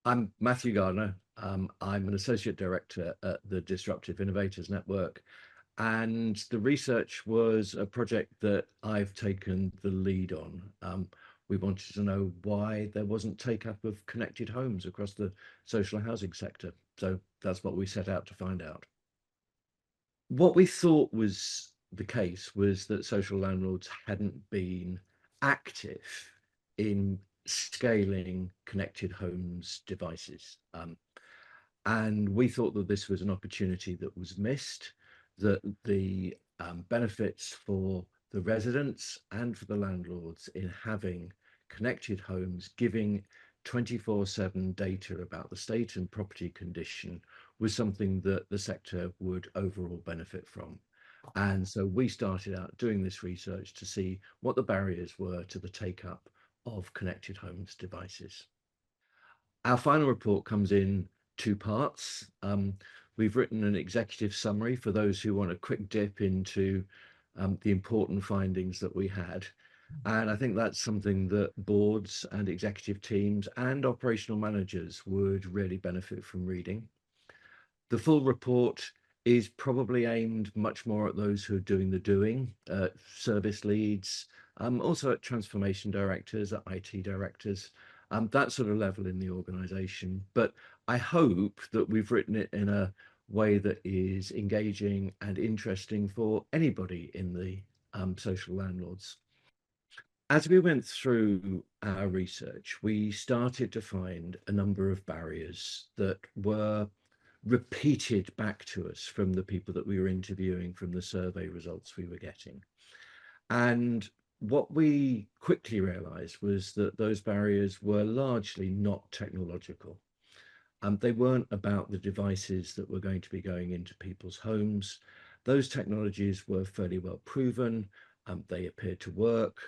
I'm Matthew Gardiner. I'm an associate director at the Disruptive Innovators Network, and the research was a project that I've taken the lead on. We wanted to know why there wasn't take up of connected homes across the social housing sector. So that's what we set out to find out. What we thought was the case was that social landlords hadn't been active in scaling connected homes devices. And we thought that this was an opportunity that was missed, that the benefits for the residents and for the landlords in having connected homes, giving 24/7 data about the state and property condition was something that the sector would overall benefit from. And so we started out doing this research to see what the barriers were to the take up of connected homes devices. Our final report comes in two parts. We've written an executive summary for those who want a quick dip into the important findings that we had. And I think that's something that boards and executive teams and operational managers would really benefit from reading. The full report is probably aimed much more at those who are doing the doing, service leads, also at transformation directors, at IT directors, that sort of level in the organization. But I hope that we've written it in a way that is engaging and interesting for anybody in the social landlords. As we went through our research, we started to find a number of barriers that were repeated back to us from the people that we were interviewing, from the survey results we were getting. And what we quickly realized was that those barriers were largely not technological. They weren't about the devices that were going to be going into people's homes. Those technologies were fairly well proven. They appeared to work.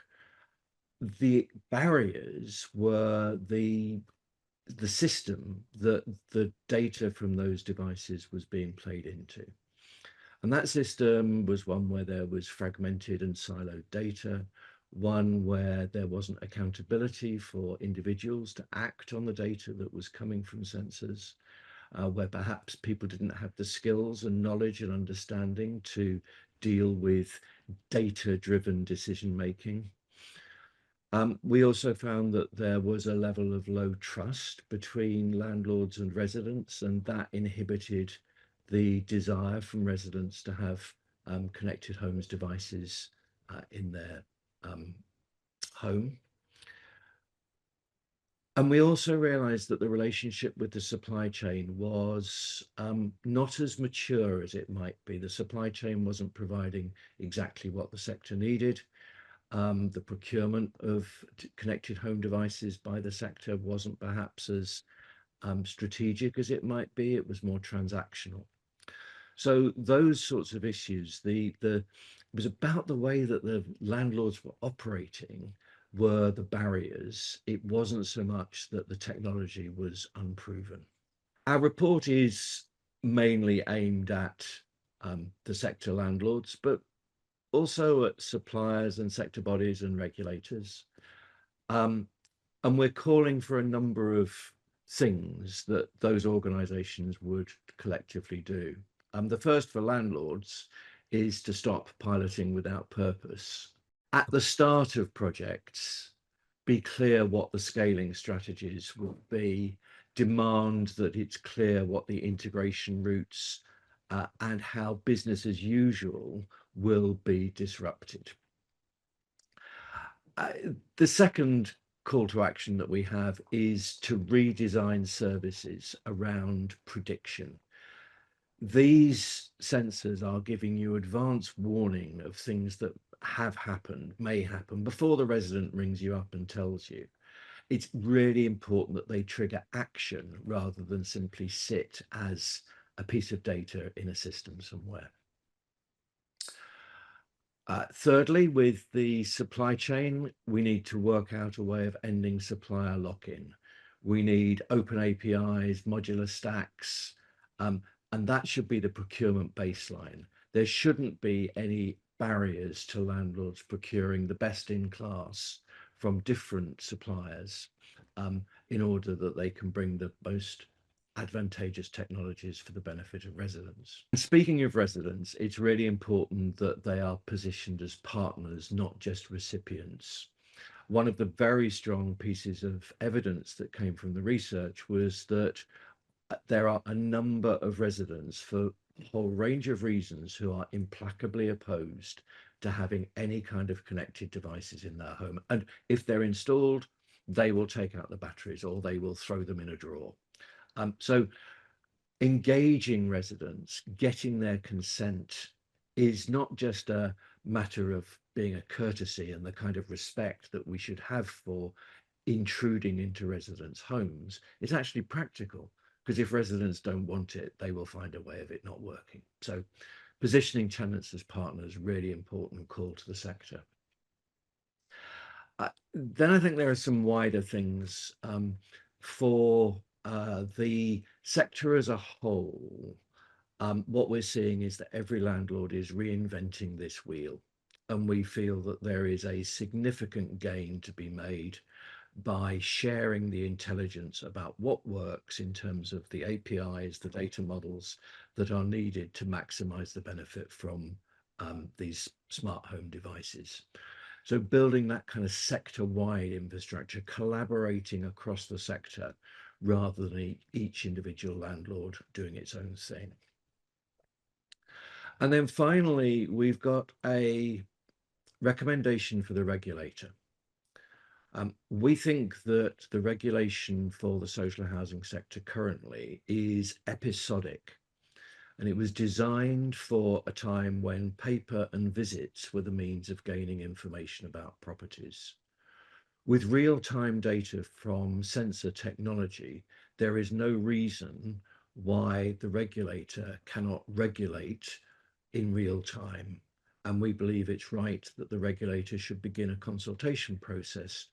The barriers were the system that the data from those devices was being played into. And that system was one where there was fragmented and siloed data, one where there wasn't accountability for individuals to act on the data that was coming from sensors, where perhaps people didn't have the skills and knowledge and understanding to deal with data-driven decision making. We also found that there was a level of low trust between landlords and residents, and that inhibited the desire from residents to have connected homes devices in their um, home. And we also realized that the relationship with the supply chain was not as mature as it might be. The supply chain wasn't providing exactly what the sector needed. The procurement of connected home devices by the sector wasn't perhaps as strategic as it might be. It was more transactional. So those sorts of issues, it was about the way that the landlords were operating were the barriers. It wasn't so much that the technology was unproven. Our report is mainly aimed at the sector landlords, but also at suppliers and sector bodies and regulators. Um, and we're calling for a number of things that those organizations would collectively do. The first for landlords is to stop piloting without purpose. At the start of projects, be clear what the scaling strategies will be, demand that it's clear what the integration routes and how business as usual will be disrupted. Uh, the second call to action that we have is to redesign services around prediction. These sensors are giving you advance warning of things that have happened, may happen, before the resident rings you up and tells you. It's really important that they trigger action rather than simply sit as a piece of data in a system somewhere. Thirdly, with the supply chain, we need to work out a way of ending supplier lock-in. We need open APIs, modular stacks, and that should be the procurement baseline. There shouldn't be any barriers to landlords procuring the best in class from different suppliers. in order that they can bring the most advantageous technologies for the benefit of residents. And speaking of residents, it's really important that they are positioned as partners, not just recipients. One of the very strong pieces of evidence that came from the research was that there are a number of residents, for a whole range of reasons, who are implacably opposed to having any kind of connected devices in their home. And if they're installed, they will take out the batteries or they will throw them in a drawer. So engaging residents, getting their consent, is not just a matter of being a courtesy and the kind of respect that we should have for intruding into residents' homes. It's actually practical, because if residents don't want it, they will find a way of it not working. So positioning tenants as partners, really important call to the sector. Then I think there are some wider things for the sector as a whole. What we're seeing is that every landlord is reinventing this wheel, and we feel that there is a significant gain to be made by sharing the intelligence about what works in terms of the APIs, the data models that are needed to maximize the benefit from these smart home devices. So building that kind of sector-wide infrastructure, collaborating across the sector rather than each individual landlord doing its own thing. And then finally, we've got a recommendation for the regulator. We think that the regulation for the social housing sector currently is episodic, and it was designed for a time when paper and visits were the means of gaining information about properties. With real-time data from sensor technology, there is no reason why the regulator cannot regulate in real time, and we believe it's right that the regulator should begin a consultation process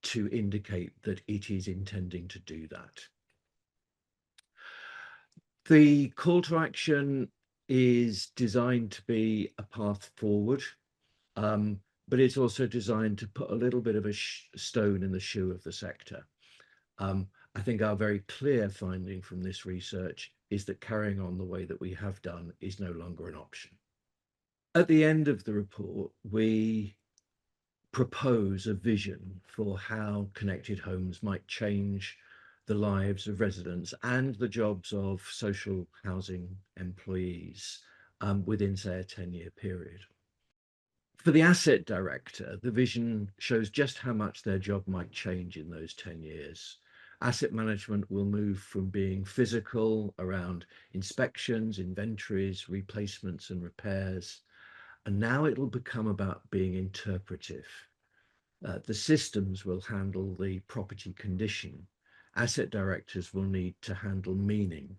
to indicate that it is intending to do that. The call to action is designed to be a path forward, but it's also designed to put a little bit of a stone in the shoe of the sector. I think our very clear finding from this research is that carrying on the way that we have done is no longer an option. At the end of the report, we propose a vision for how connected homes might change the lives of residents and the jobs of social housing employees within, say, a 10-year period. For the asset director, the vision shows just how much their job might change in those 10 years. Asset management will move from being physical around inspections, inventories, replacements and repairs, and now it'll become about being interpretive. The systems will handle the property condition. Asset directors will need to handle meaning.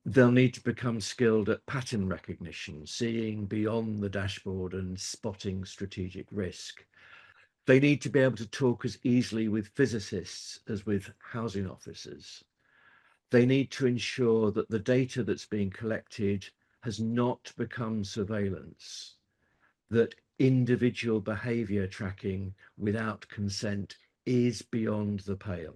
They'll need to become skilled at pattern recognition, seeing beyond the dashboard and spotting strategic risk. They need to be able to talk as easily with physicists as with housing officers. They need to ensure that the data that's being collected has not become surveillance, that individual behavior tracking without consent is beyond the pale.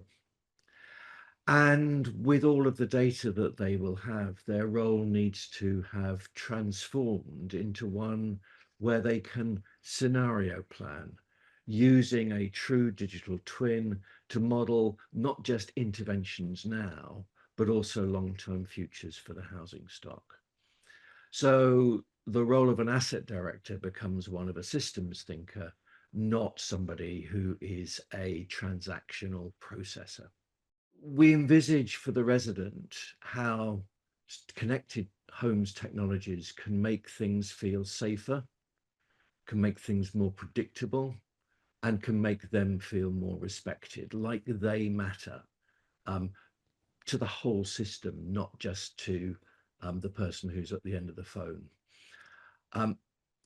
And with all of the data that they will have, their role needs to have transformed into one where they can scenario plan using a true digital twin to model not just interventions now, but also long-term futures for the housing stock. So the role of an asset director becomes one of a systems thinker, not somebody who is a transactional processor. We envisage for the resident how connected homes technologies can make things feel safer, can make things more predictable, and can make them feel more respected, like they matter to the whole system, not just to the person who's at the end of the phone.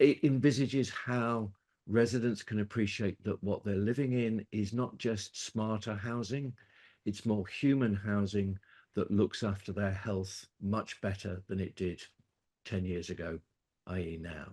It envisages how residents can appreciate that what they're living in is not just smarter housing, it's more human housing that looks after their health much better than it did 10 years ago, i.e. now.